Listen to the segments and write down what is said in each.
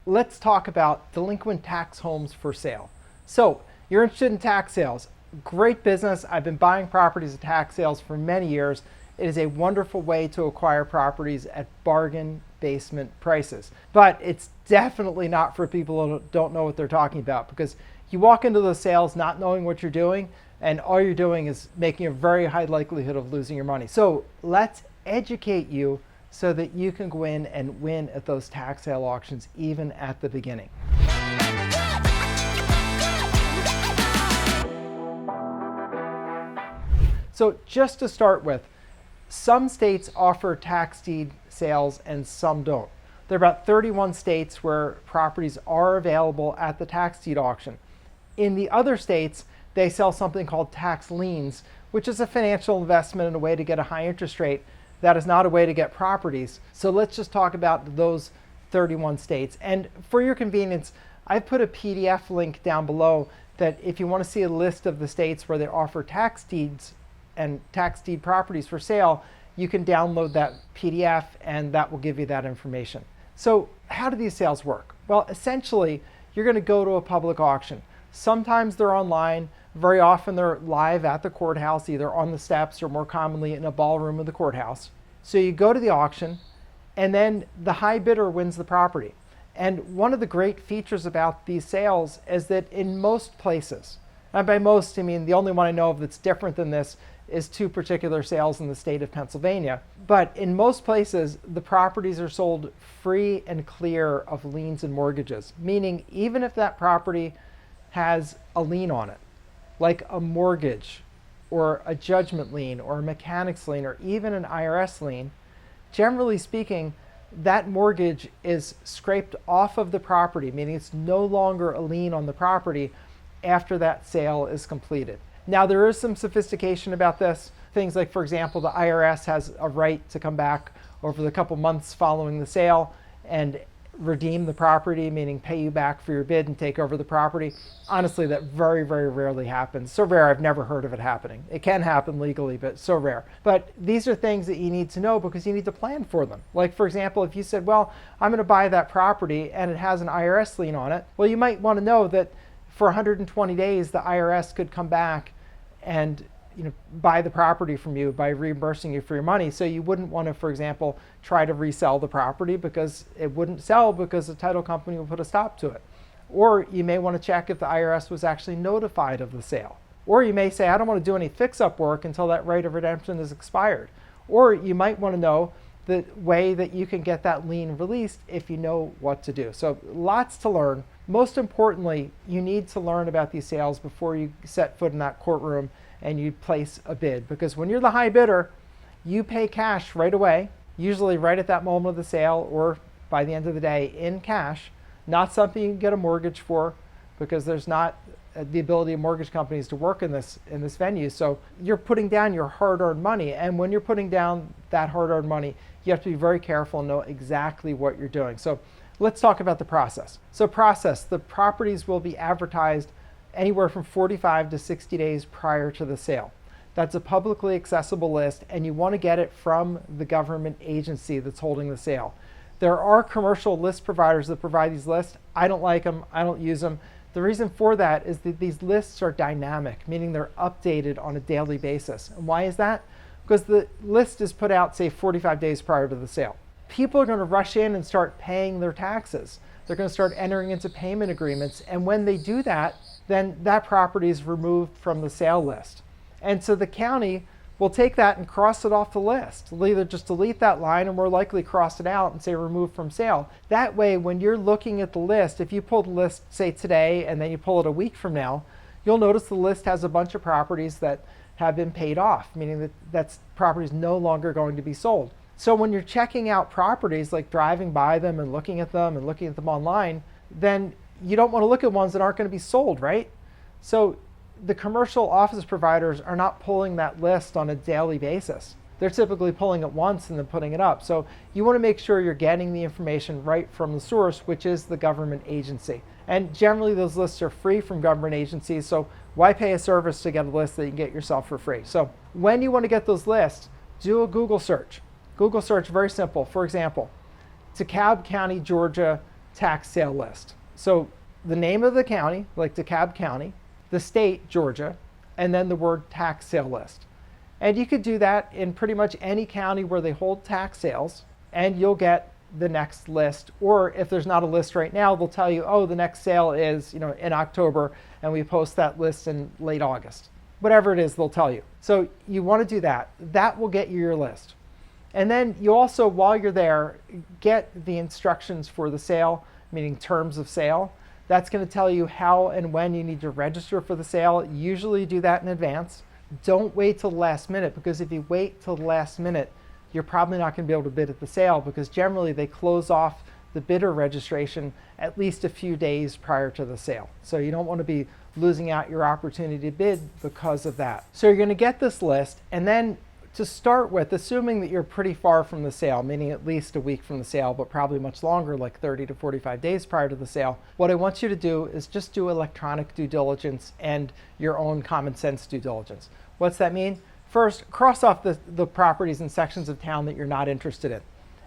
let's talk about delinquent tax homes for sale. So you're interested in tax sales. Great business. I've been buying properties at tax sales for many years. It is a wonderful way to acquire properties at bargain basement prices. But it's definitely not for people who don't know what they're talking about, because you walk into those sales not knowing what you're doing, and all you're doing is making a very high likelihood of losing your money. So let's educate you so that you can go in and win at those tax sale auctions even at the beginning. So just to start with, some states offer tax deed sales and some don't. There are about 31 states where properties are available at the tax deed auction. In the other states, they sell something called tax liens, which is a financial investment and a way to get a high interest rate. That is not a way to get properties. So let's just talk about those 31 states. And for your convenience, I've put a PDF link down below that if you want to see a list of the states where they offer tax deeds and tax deed properties for sale, you can download that PDF and that will give you that information. So how do these sales work? Well, essentially, you're going to go to a public auction. Sometimes they're online. Very often they're live at the courthouse, either on the steps or more commonly in a ballroom of the courthouse. So you go to the auction and then the high bidder wins the property. And one of the great features about these sales is that in most places, and by most I mean the only one I know of that's different than this is two particular sales in the state of Pennsylvania. But in most places, the properties are sold free and clear of liens and mortgages, meaning even if that property has a lien on it, like a mortgage or a judgment lien or a mechanics lien or even an IRS lien, generally speaking, that mortgage is scraped off of the property, meaning it's no longer a lien on the property after that sale is completed. Now, there is some sophistication about this. Things like, for example, the IRS has a right to come back over the couple months following the sale and redeem the property, meaning pay you back for your bid and take over the property. Honestly, that very, very rarely happens. So rare, I've never heard of it happening. It can happen legally, but so rare. But these are things that you need to know because you need to plan for them. Like, for example, if you said, well, I'm going to buy that property and it has an IRS lien on it, well, you might want to know that for 120 days, the IRS could come back and buy the property from you by reimbursing you for your money. So you wouldn't want to, for example, try to resell the property because it wouldn't sell because the title company will put a stop to it. Or you may want to check if the IRS was actually notified of the sale. Or you may say, I don't want to do any fix-up work until that right of redemption is expired. Or you might want to know the way that you can get that lien released if you know what to do. So lots to learn. Most importantly, you need to learn about these sales before you set foot in that courtroom and you place a bid. Because when you're the high bidder, you pay cash right away, usually right at that moment of the sale or by the end of the day in cash, not something you can get a mortgage for because there's not the ability of mortgage companies to work in this venue. So you're putting down your hard-earned money. And when you're putting down that hard-earned money, you have to be very careful and know exactly what you're doing. So let's talk about the process. So the properties will be advertised anywhere from 45 to 60 days prior to the sale. That's a publicly accessible list, and you want to get it from the government agency that's holding the sale. There are commercial list providers that provide these lists. I don't like them. I don't use them. The reason for that is that these lists are dynamic, meaning they're updated on a daily basis. And why is that? Because the list is put out, say, 45 days prior to the sale. People are going to rush in and start paying their taxes. They're going to start entering into payment agreements. And when they do that, then that property is removed from the sale list. And so the county will take that and cross it off the list. They'll either just delete that line or more likely cross it out and say removed from sale. That way, when you're looking at the list, if you pull the list, say today, and then you pull it a week from now, you'll notice the list has a bunch of properties that have been paid off, meaning that that property is no longer going to be sold. So when you're checking out properties, like driving by them and looking at them online, then you don't want to look at ones that aren't going to be sold, right? So the commercial office providers are not pulling that list on a daily basis. They're typically pulling it once and then putting it up. So you want to make sure you're getting the information right from the source, which is the government agency. And generally those lists are free from government agencies, so why pay a service to get a list that you can get yourself for free? So when you want to get those lists, do a Google search. Google search, very simple. For example, DeKalb County, Georgia, tax sale list. So the name of the county, like DeKalb County, the state, Georgia, and then the word tax sale list. And you could do that in pretty much any county where they hold tax sales, and you'll get the next list. Or if there's not a list right now, they'll tell you, oh, the next sale is, in October, and we post that list in late August. Whatever it is, they'll tell you. So you want to do that. That will get you your list. And then you also, while you're there, get the instructions for the sale, meaning terms of sale. That's going to tell you how and when you need to register for the sale. Usually do that in advance. Don't wait till the last minute, because if you wait till the last minute, you're probably not going to be able to bid at the sale, because generally they close off the bidder registration at least a few days prior to the sale. So you don't want to be losing out your opportunity to bid because of that. So you're going to get this list, and then to start with, assuming that you're pretty far from the sale, meaning at least a week from the sale, but probably much longer, like 30 to 45 days prior to the sale, what I want you to do is just do electronic due diligence and your own common sense due diligence. What's that mean? First, cross off the properties and sections of town that you're not interested in.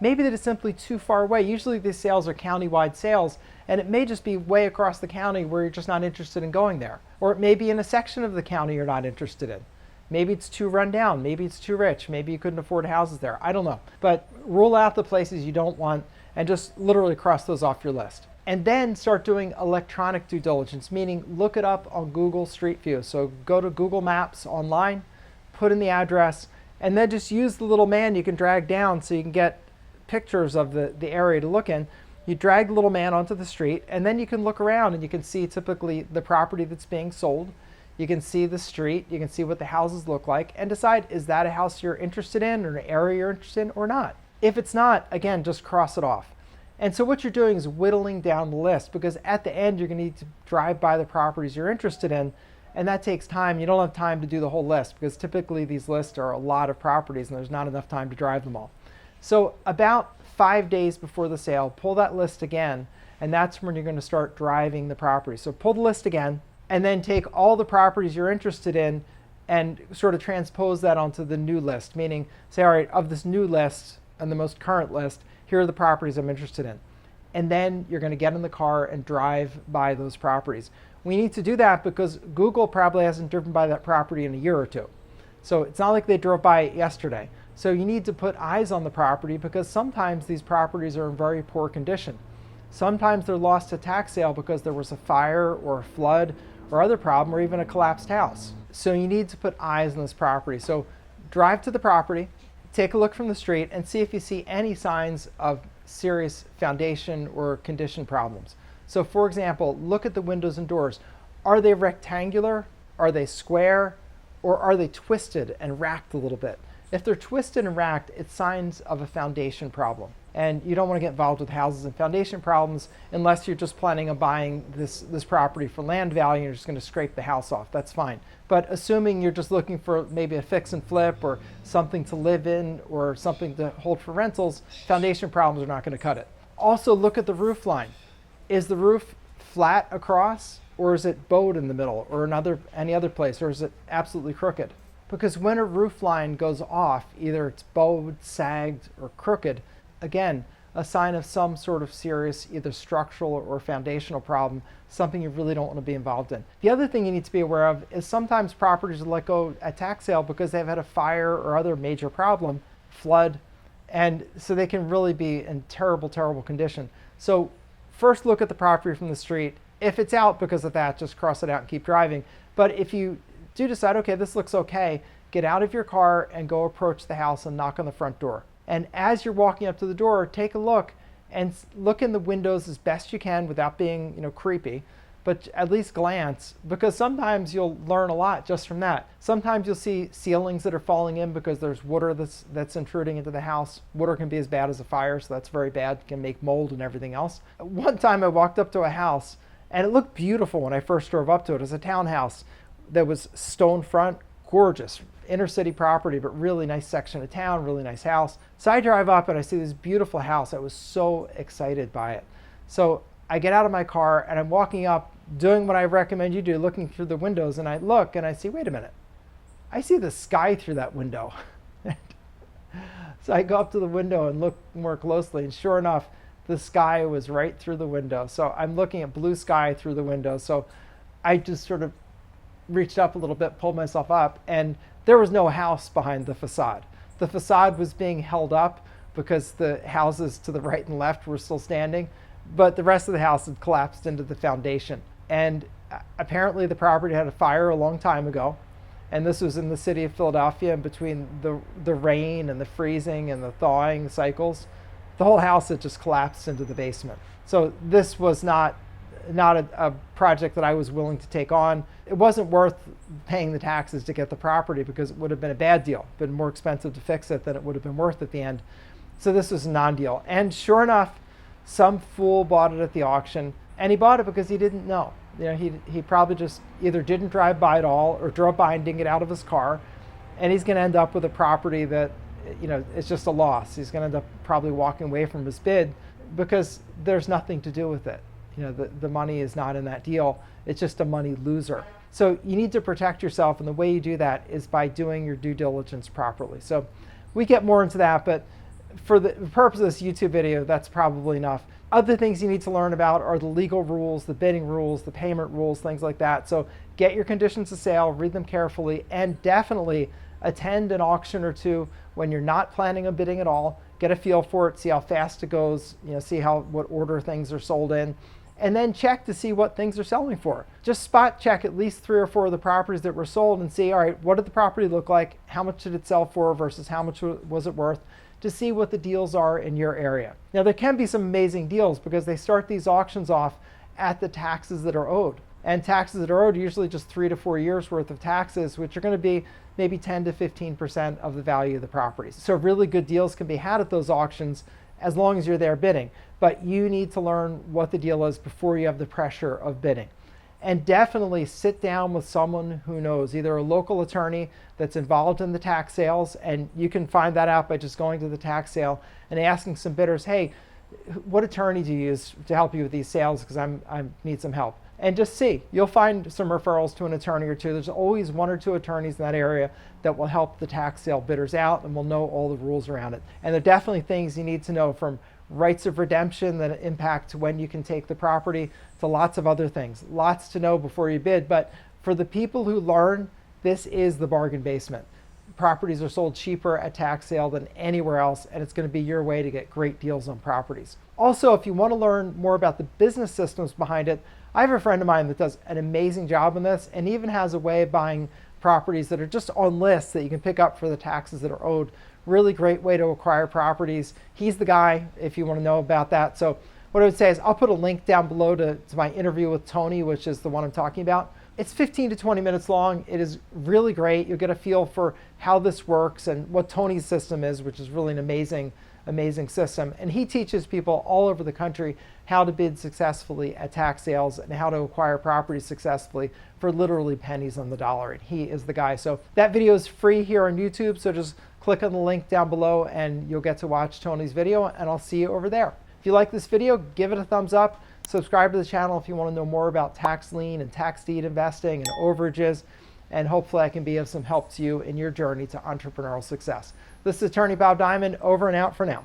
Maybe that is simply too far away. Usually these sales are county-wide sales, and it may just be way across the county where you're just not interested in going there. Or it may be in a section of the county you're not interested in. Maybe it's too run down, maybe it's too rich, maybe you couldn't afford houses there, I don't know. But rule out the places you don't want and just literally cross those off your list. And then start doing electronic due diligence, meaning look it up on Google Street View. So go to Google Maps online, put in the address, and then just use the little man you can drag down so you can get pictures of the area to look in. You drag the little man onto the street, and then you can look around and you can see typically the property that's being sold. You can see the street, you can see what the houses look like, and decide, is that a house you're interested in or an area you're interested in or not? If it's not, again, just cross it off. And so what you're doing is whittling down the list, because at the end you're going to need to drive by the properties you're interested in, and that takes time. You don't have time to do the whole list, because typically these lists are a lot of properties and there's not enough time to drive them all. So about 5 days before the sale, pull that list again, and that's when you're going to start driving the property. So pull the list again, and then take all the properties you're interested in and sort of transpose that onto the new list, meaning say, all right, of this new list and the most current list, here are the properties I'm interested in. And then you're going to get in the car and drive by those properties. We need to do that because Google probably hasn't driven by that property in a year or two. So it's not like they drove by it yesterday. So you need to put eyes on the property, because sometimes these properties are in very poor condition. Sometimes they're lost to tax sale because there was a fire or a flood or other problem, or even a collapsed house. So you need to put eyes on this property. So drive to the property, take a look from the street, and see if you see any signs of serious foundation or condition problems. So for example, look at the windows and doors. Are they rectangular? Are they square? Or are they twisted and racked a little bit? If they're twisted and racked, it's signs of a foundation problem. And you don't want to get involved with houses and foundation problems unless you're just planning on buying this property for land value and you're just going to scrape the house off. That's fine. But assuming you're just looking for maybe a fix and flip or something to live in or something to hold for rentals, foundation problems are not going to cut it. Also look at the roof line. Is the roof flat across, or is it bowed in the middle, or any other place, or is it absolutely crooked? Because when a roof line goes off, either it's bowed, sagged, or crooked, again, a sign of some sort of serious either structural or foundational problem, something you really don't want to be involved in. The other thing you need to be aware of is sometimes properties are let go at tax sale because they've had a fire or other major problem, flood, and so they can really be in terrible, terrible condition. So first look at the property from the street. If it's out because of that, just cross it out and keep driving. But if you do decide, okay, this looks okay, get out of your car and go approach the house and knock on the front door. And as you're walking up to the door, take a look and look in the windows as best you can without being, creepy, but at least glance, because sometimes you'll learn a lot just from that. Sometimes you'll see ceilings that are falling in because there's water that's intruding into the house. Water can be as bad as a fire, so that's very bad. It can make mold and everything else. One time I walked up to a house and it looked beautiful when I first drove up to it. It was a townhouse that was stone front, gorgeous, inner city property, but really nice section of town, really nice house. So I drive up and I see this beautiful house. I was so excited by it. So I get out of my car and I'm walking up, doing what I recommend you do, looking through the windows, and I look and I see, wait a minute, I see the sky through that window. So I go up to the window and look more closely, and sure enough, the sky was right through the window. So I'm looking at blue sky through the window. So I just sort of reached up a little bit, pulled myself up, and there was no house behind the facade. The facade was being held up because the houses to the right and left were still standing, but the rest of the house had collapsed into the foundation. And apparently the property had a fire a long time ago. And this was in the city of Philadelphia, and between the rain and the freezing and the thawing cycles, the whole house had just collapsed into the basement. So this was not a project that I was willing to take on. It wasn't worth paying the taxes to get the property because it would have been a bad deal, been more expensive to fix it than it would have been worth at the end. So this was a non-deal. And sure enough, some fool bought it at the auction, and he bought it because he didn't know. He probably just either didn't drive by at all or drove by and didn't get out of his car, and he's going to end up with a property that, it's just a loss. He's going to end up probably walking away from his bid because there's nothing to do with it. The money is not in that deal. It's just a money loser. So you need to protect yourself, and the way you do that is by doing your due diligence properly. So we get more into that, but for the purpose of this YouTube video, that's probably enough. Other things you need to learn about are the legal rules, the bidding rules, the payment rules, things like that. So get your conditions of sale, read them carefully, and definitely attend an auction or two when you're not planning on bidding at all. Get a feel for it, see how fast it goes, see what order things are sold in, and then check to see what things are selling for. Just spot check at least 3 or 4 of the properties that were sold and see, all right, what did the property look like? How much did it sell for versus how much was it worth? To see what the deals are in your area. Now there can be some amazing deals because they start these auctions off at the taxes that are owed. And taxes that are owed are usually just 3 to 4 years worth of taxes, which are going to be maybe 10 to 15% of the value of the properties. So really good deals can be had at those auctions as long as you're there bidding. But you need to learn what the deal is before you have the pressure of bidding. And definitely sit down with someone who knows, either a local attorney that's involved in the tax sales, and you can find that out by just going to the tax sale and asking some bidders, hey, what attorney do you use to help you with these sales, because I need some help. And just see, you'll find some referrals to an attorney or two. There's always 1 or 2 attorneys in that area that will help the tax sale bidders out and will know all the rules around it. And there are definitely things you need to know, from rights of redemption that impact when you can take the property to lots of other things. Lots to know before you bid, but for the people who learn, this is the bargain basement. Properties are sold cheaper at tax sale than anywhere else, and it's going to be your way to get great deals on properties. Also, if you want to learn more about the business systems behind it, I have a friend of mine that does an amazing job on this and even has a way of buying properties that are just on lists that you can pick up for the taxes that are owed. Really great way to acquire properties. He's the guy if you want to know about that. So what I would say is I'll put a link down below to my interview with Tony, which is the one I'm talking about. It's 15 to 20 minutes long. It is really great. You'll get a feel for how this works and what Tony's system is, which is really an amazing system. And he teaches people all over the country how to bid successfully at tax sales and how to acquire properties successfully for literally pennies on the dollar. And he is the guy. So that video is free here on YouTube. So just click on the link down below and you'll get to watch Tony's video, and I'll see you over there. If you like this video, give it a thumbs up. Subscribe to the channel if you want to know more about tax lien and tax deed investing and overages, and hopefully I can be of some help to you in your journey to entrepreneurial success. This is Attorney Bob Diamond, over and out for now.